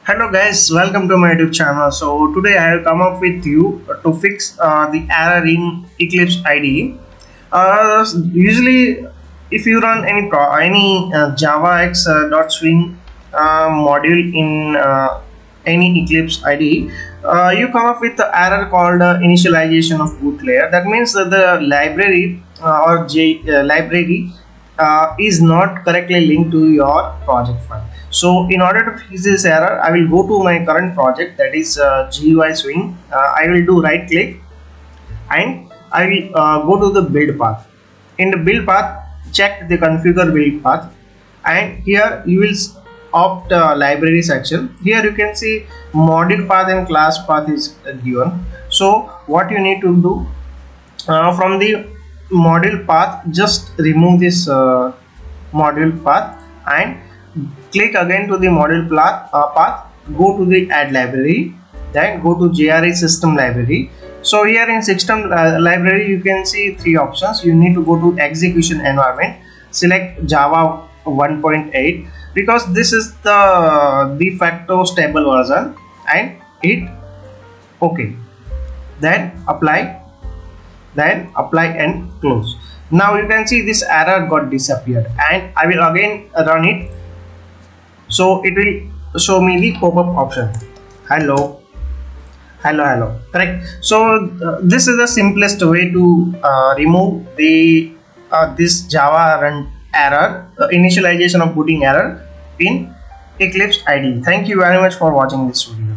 Hello guys, welcome to my YouTube channel. So today I have come up with you to fix the error in Eclipse IDE. Usually, if you run any javax.swing module in any Eclipse IDE, you come up with the error called initialization of boot layer. That means that the library library is not correctly linked to your project file. So in order to fix this error, I will go to my current project, that is java.swing. I will do right click and I will go to the build path. In the build path, check the configure build path, and here you will opt library section. Here you can see module path and class path is given. So what you need to do, from the module path, just remove this module path and click again to the module path, go to the add library, then go to JRE system library. So here in system library you can see three options. You need to go to execution environment, select Java 1.8 because this is the de facto stable version, and hit OK. Then apply and close. Now you can see this error got disappeared, and I will again run it. So it will show me the pop-up option. Hello, correct. So this is the simplest way to remove the this Java run error, initialization of booting error in Eclipse IDE. Thank you very much for watching this video.